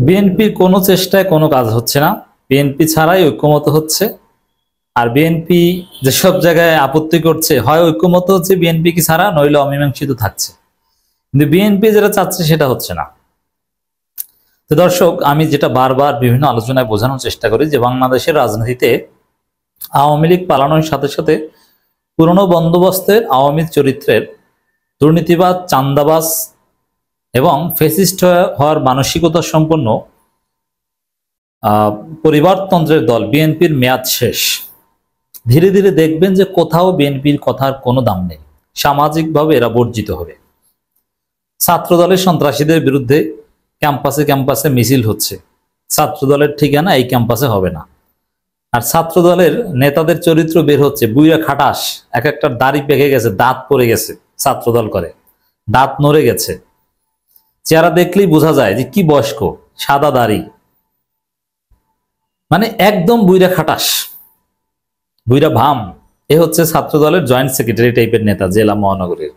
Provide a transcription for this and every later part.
বিএনপির কোনো চেষ্টায় কোনো কাজ হচ্ছে না, বিএনপি ছাড়াই ঐক্যমত হচ্ছে। আর বিএনপি যেসব জায়গায় আপত্তি করছে, হয় ঐক্যমত হচ্ছে বিএনপি কি ছাড়া, নইলে অমীমাংসিত থাকছে। কিন্তু বিএনপি যেটা চাচ্ছে সেটা হচ্ছে না। তো দর্শক, আমি যেটা বারবার বিভিন্ন আলোচনায় বোঝানোর চেষ্টা করি যে বাংলাদেশের রাজনীতিতে আওয়ামী লীগ পালানোর সাথে সাথে পুরনো বন্দোবস্তের আওয়ামী চরিত্রের দুর্নীতিবাদ, চান্দাবাজ এবং ফ্যাসিস্ট হওয়ার মানসিকতা সম্পন্ন পরিবারতন্ত্রের দল বিএনপির মেয়াদ শেষ। ধীরে ধীরে দেখবেন যে কোথাও বিএনপির কথার কোনো দাম নেই, সামাজিকভাবে এরা বর্জিত হবে। ছাত্র দলের সন্ত্রাসীদের বিরুদ্ধে ক্যাম্পাসে ক্যাম্পাসে মিছিল হচ্ছে, ছাত্র দলের ঠিকানা এই ক্যাম্পাসে হবে না। আর ছাত্র দলের নেতাদের চরিত্র বের হচ্ছে, বুইরা খাটাস, এক একটা দাড়ি পেকে গেছে, দাঁত পড়ে গেছে, ছাত্র দল করে, দাঁত নড়ে গেছে, চেহারা দেখলেই বোঝা যায় যে কি বয়স্ক, সাদা দাড়ি, মানে একদম বুইরা খাটাস, বুইরা ভাম। এ হচ্ছে ছাত্র দলের জয়েন্ট সেক্রেটারি টাইপের নেতা জেলা মহানগরীর।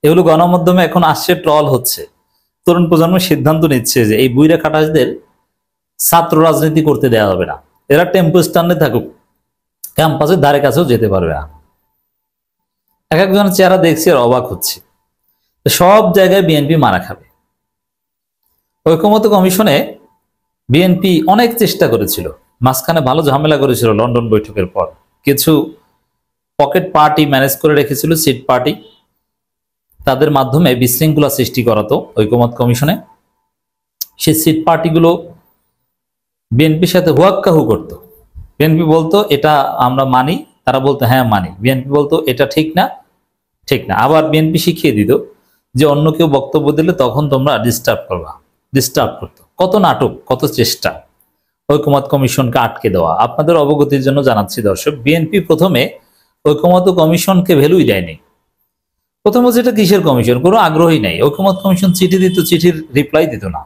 এগুলো গণমাধ্যমে এখন আসছে, ট্রল হচ্ছে। তরুণ প্রজন্ম সিদ্ধান্ত নিচ্ছে যে এই বুইরা খাটাসদের ছাত্র রাজনীতি করতে দেওয়া হবে না, এরা টেম্পো স্ট্যান্ডে থাকুক, ক্যাম্পাসের ধারে কাছেও যেতে পারবে না। এক একজনের চেহারা দেখছি আর অবাক হচ্ছে। সব জায়গায় বিএনপি মারা খাবে। ঐকমত্য কমিশনে বিএনপি অনেক চেষ্টা করেছিল, মাঝখানে ভালো ঝামেলা করেছিল লন্ডন বৈঠকের পর। কিছু পকেট পার্টি ম্যানেজ করে রেখেছিল, সিট পার্টি, তাদের মাধ্যমে বিশৃঙ্খলা সৃষ্টি করাতো ঐকমত্য কমিশনে। সেই সিট পার্টিগুলো বিএনপির সাথে হুয়াক্কাহু করত। বিএনপি বলতো এটা আমরা মানি, তারা বলতো হ্যাঁ মানি। বিএনপি বলতো এটা ঠিক না, ঠিক না। আবার বিএনপি শিখিয়ে দিত যে অন্য কেউ বক্তব্য দিলে তখন তোমরা ডিস্টার্ব করবা, ডিস্টার্ব করতো। কত নাটক, কত চেষ্টা ঐকমত্য কমিশনকে আটকে দেওয়া। আপনাদের অবগতির জন্য জানাচ্ছি দর্শক, বিএনপি প্রথমে ঐকমত্য কমিশনকে ভ্যালুই দেয়নি। প্রথম হচ্ছে এটা কিসের কমিশন, কোনো আগ্রহী নাই। ঐকমত্য কমিশন চিঠি দিত, চিঠির রিপ্লাই দিত না।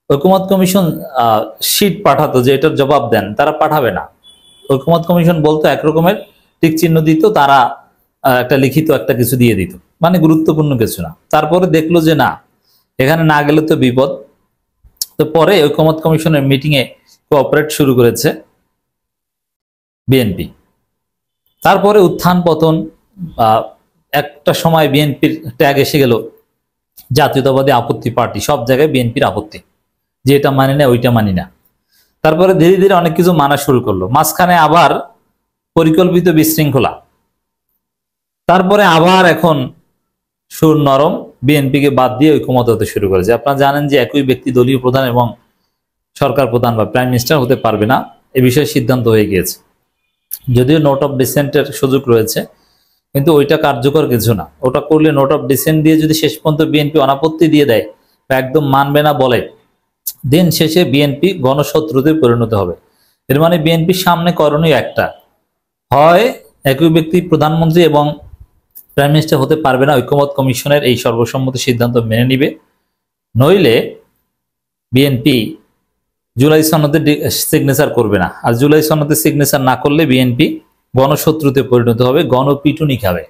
ঐকমত্য কমিশন শিট পাঠাতো যে এটার জবাব দেন, তারা পাঠাবে না। ঐকমত্য কমিশন বলতো একরকমের টিক চিহ্ন দিত, তারা একটা লিখিত একটা কিছু দিয়ে দিত, মানে গুরুত্বপূর্ণ কিছু না। তারপরে দেখলো যে না, এখানে না গেলে তো বিপদ। তো পরে ঐকমত্য কমিশনের মিটিংয়ে কোঅপারেট শুরু করেছে বিএনপি। তারপরে উত্থান পতন, একটা সময় বিএনপির ট্যাগ এসে গেল জাতীয়তাবাদী আপত্তি পার্টি। সব জায়গায় বিএনপির আপত্তি, যে এটা মানি না, ওইটা মানি না। তারপরে ধীরে ধীরে অনেক কিছু মানা শুরু করলো। মাঝখানে আবার পরিকল্পিত বিশৃঙ্খলা। তারপরে আবার এখন সুর নরম, বিএনপিকে বাদ দিয়ে ঐকমত্য হতে শুরু করেছে। আপনারা জানেন যে একই ব্যক্তি দলীয় প্রধান এবং সরকার প্রধান বা প্রাইম মিনিস্টার হতে পারবে না, এ বিষয়ে সিদ্ধান্ত হয়ে গিয়েছে। যদিও নোট অফ ডিসেন্টের সুযোগ রয়েছে, কিন্তু ওইটা কার্যকর কিছু না। ওটা করলে নোট অফ ডিসেন্ট দিয়ে যদি শেষ পর্যন্ত বিএনপি অনাপত্তি দিয়ে দেয় বা একদম মানবে না বলে, দিন শেষে বিএনপি গণশত্রুতে পরিণত হবে। এর মানে বিএনপির সামনে করণীয় একটা, হয় একই ব্যক্তি প্রধানমন্ত্রী এবং প্রাইম মিনিস্টার হতে পারবে না, ঐকমত্য কমিশনের এই সর্বসম্মতি সিদ্ধান্ত মেনে নিবে, নইলে বিএনপি জুলাই সনদে সিগনেচার করবে না। আর জুলাই সনদে সিগনেচার না করলে বিএনপি গণশত্রুতে পরিণত হবে, গণপিটুনি খাবে।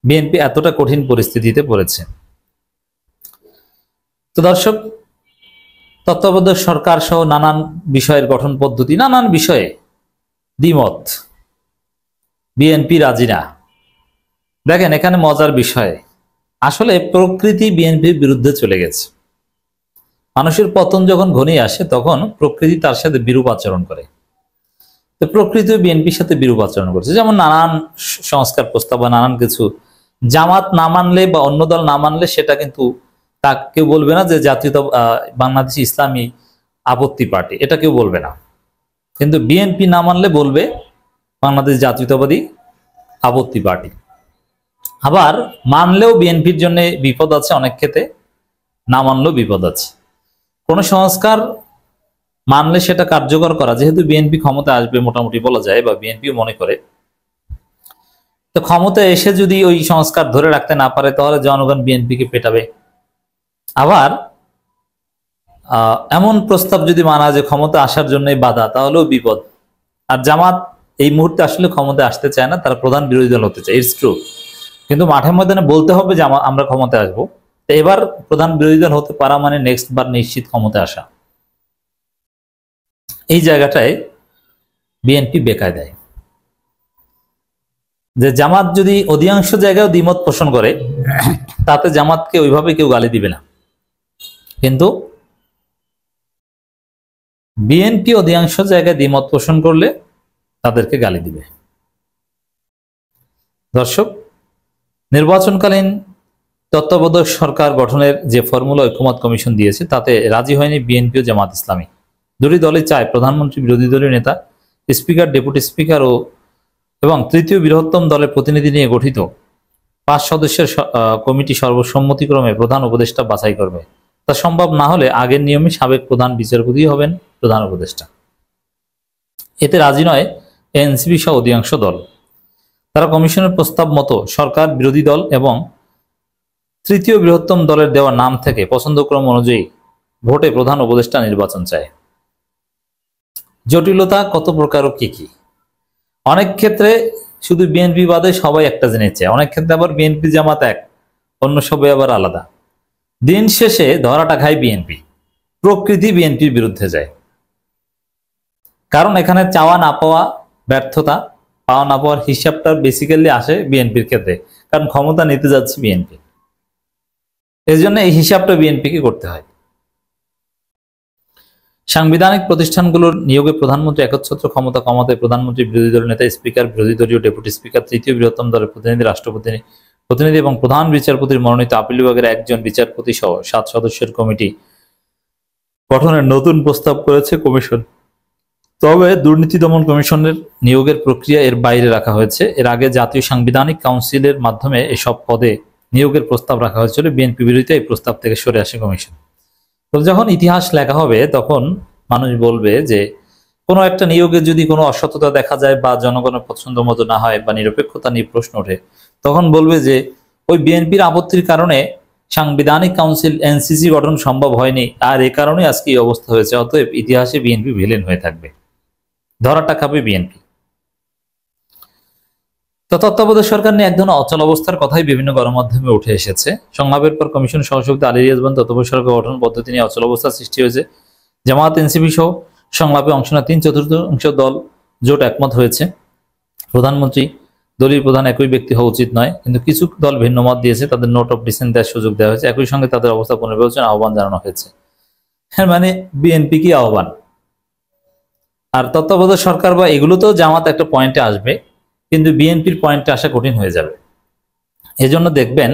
বিএনপি এতটা কঠিন পরিস্থিতিতে পড়েছে। তো দর্শক, তত্ত্বাবধায়ক সরকার সহ নানান বিষয়ের গঠন পদ্ধতি, নানান বিষয়ে দ্বিমত, বিএনপি রাজি না। দেখেন এখানে মজার বিষয়, আসলে প্রকৃতি বিএনপির বিরুদ্ধে চলে গেছে। মানুষের পতন যখন ঘনিয়ে আসে তখন প্রকৃতি তার সাথে বিরূপ আচরণ করে। তো প্রকৃতি বিএনপির সাথে বিরূপ আচরণ করছে, যেমন নানান সংস্কার প্রস্তাব বা নানান কিছু। জামাত না মানলে বা অন্য দল না মানলে সেটা কিন্তু তা কেউ বলবে না যে জাতীয় বাংলাদেশ ইসলামী আপত্তি পার্টি, এটা কেউ বলবে না। কিন্তু বিএনপি না মানলে বলবে বাংলাদেশ জাতীয়তাবাদী আপত্তি পার্টি। আবার মানলেও বিএনপির জন্য বিপদ আছে অনেক ক্ষেত্রে, না মানলেও বিপদ আছে। কোন সংস্কার মানলে সেটা কার্যকর করা, যেহেতু বিএনপি ক্ষমতা আসবে মোটামুটি বলা যায়, বা বিএনপিও মনে করে, তো ক্ষমতায় এসে যদি ওই সংস্কার ধরে রাখতে না পারে তাহলে জনগণ বিএনপিকে পেটাবে। আবার এমন প্রস্তাব যদি মানা যে ক্ষমতা আসার জন্যই বাধা, তাহলেও বিপদ। আর জামাত এই মুহূর্তে আসলে ক্ষমতায় আসতে চায় না, তারা প্রধান বিরোধী দল হতে চায়, ইটস ট্রু। কিন্তু মাঠে ময়দানে বলতে হবে যে আমরা ক্ষমতায় আসবো, তো এবার প্রধান বিরোধী দল হতে পারা মানে নেক্সট বার নিশ্চিত ক্ষমতায় আসা। এই জায়গাটায় বিএনপি বেকায় দেয় যে জামাত যদি অধিকাংশ জায়গায় দ্বিমত পোষণ করে তাতে জামাতকে ওইভাবে কেউ গালি দিবে না, কিন্তু বিএনপি অধিকাংশ জায়গায় দ্বিমত পোষণ করলে তাদেরকে গালি দিবে। দর্শক, নির্বাচনকালীন তত্ত্বাবধায়ক সরকার গঠনের যে ফর্মুলা ঐক্যমত কমিশন দিয়েছে তাতে রাজি হয়নি বিএনপি ও জামাত ইসলামী। দুটি দলই চায় প্রধানমন্ত্রী, বিরোধী দলীয় নেতা, স্পিকার, ডেপুটি স্পিকার এবং তৃতীয় বৃহত্তম দলের প্রতিনিধি নিয়ে গঠিত 5 সদস্যের কমিটি সর্বসম্মতিক্রমে প্রধান উপদেষ্টা বাছাই করবে। তা সম্ভব না হলে আগের নিয়মে সাবেক প্রধান বিচারপতি হবেন প্রধান উপদেষ্টা। এতে রাজি নয় এনসিপি সহ অধিকাংশ দল। তারা কমিশনের প্রস্তাব মতো সরকার, বিরোধী দল এবং তৃতীয় বৃহত্তম দলের দেওয়া নাম থেকে পছন্দক্রম অনুযায়ী ভোটে প্রধান উপদেষ্টা নির্বাচন চায়। জটিলতা কত প্রকার ও কি কি? অনেক ক্ষেত্রে শুধু বিএনপি বাদে সবাই একটা জিনিস চায়, অনেক ক্ষেত্রে আবার বিএনপি জামাত এক, অন্য সবাই আবার আলাদা। দিন শেষে ধরাটা খায় বিএনপি, প্রকৃতি বিএনপির বিরুদ্ধে যায়। কারণ এখানে চাওয়া না পাওয়া, ব্যর্থতা, পাওয়া না পাওয়ার হিসাবটা বেসিক্যালি আসে বিএনপির ক্ষেত্রে, কারণ ক্ষমতা নিতে যাচ্ছে বিএনপি। এই জন্য এই হিসাবটা বিএনপিকে করতে হয়। সাংবিধানিক প্রতিষ্ঠানগুলোর নিয়োগে প্রধানমন্ত্রী একচ্ছত্র ক্ষমতা কমাতে প্রধানমন্ত্রী, বিরোধী দলীয় নেতা, স্পিকার, বিরোধী দলীয় ডেপুটি স্পিকার, তৃতীয় বৃহত্তম দলের প্রতিনিধি, রাষ্ট্রপতি প্রতিনিধি এবং প্রধান বিচারপতির মনোনীত আপিল বিভাগের একজন বিচারপতি সহ 7 সদস্যের কমিটি গঠনের নতুন প্রস্তাব করেছে কমিশন। তবে দুর্নীতি দমন কমিশনের নিয়োগের প্রক্রিয়া এর বাইরে রাখা হয়েছে। এর আগে জাতীয় সাংবিধানিক কাউন্সিলের মাধ্যমে এসব পদে নিয়োগের প্রস্তাব রাখা হয়েছিল। বিএনপি বিরোধিতা এই প্রস্তাব থেকে সরে আসে কমিশন। তো যখন ইতিহাস লেখা হবে তখন মানুষ বলবে যে কোনো একটা নিয়োগে যদি কোনো অসততা দেখা যায় বা জনগণের পছন্দ মতো না হয় বা নিরপেক্ষতা নিয়ে প্রশ্ন ওঠে, তখন বলবে যে ওই বিএনপির আপত্তির কারণে সাংবিধানিক কাউন্সিল এনসিসি গঠন সম্ভব হয়নি, আর এ কারণে আজকে এই অবস্থা হয়েছে। অতএব ইতিহাসে বিএনপি ভিলেন হয়ে থাকবে, ধরাটা খাবে বিএনপি। তো তত্ত্বাবধায়ক সরকার নিয়ে এক ধরনের অচল অবস্থার কথাই বিভিন্ন গণমাধ্যমে উঠে এসেছে। সংলাপের পর কমিশন সহসভাপতি আলী রিয়াজ বলেন, তত্ত্বাবধায়ক সরকার গঠন পদ্ধতি নিয়ে অচল অবস্থার সৃষ্টি হয়েছে। জামায়াত, এনসিপি সহ সংলাপে অংশ নেওয়া 3/4 দল জোট একমত হয়েছে প্রধানমন্ত্রী, দলীয় প্রধান একই ব্যক্তি হওয়া উচিত নয়, কিন্তু কিছু দল ভিন্ন মত দিয়েছে, তাদের নোট অফ ডিসেন্ট দেওয়ার সুযোগ দেওয়া হয়েছে। একই সঙ্গে তাদের অবস্থা পুনর্বিবেচনার আহ্বান জানানো হয়েছে। হ্যাঁ, মানে বিএনপি কি আহ্বান। আর তত্ত্বাবধায়ক সরকার বা এগুলোতেও জামাত একটা পয়েন্টে আসবে, কিন্তু বিএনপির পয়েন্টে আসা কঠিন হয়ে যাবে। এজন্য দেখবেন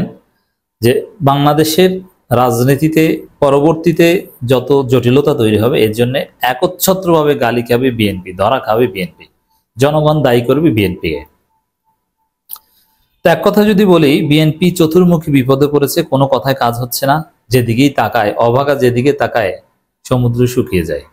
যে বাংলাদেশের রাজনীতিতে পরবর্তীতে যত জটিলতা তৈরি হবে, এর জন্য একচ্ছত্রভাবে গালি খাবে বিএনপি, ধরা খাবে বিএনপি, জনগণ দায়ী করবে বিএনপিকে। তো এক কথা যদি বলি, বিএনপি চতুর্মুখী বিপদে পড়েছে, কোনো কথায় কাজ হচ্ছে না, যেদিকেই তাকায়, অভাগা যেদিকে তাকায় সমুদ্র শুকিয়ে যায়।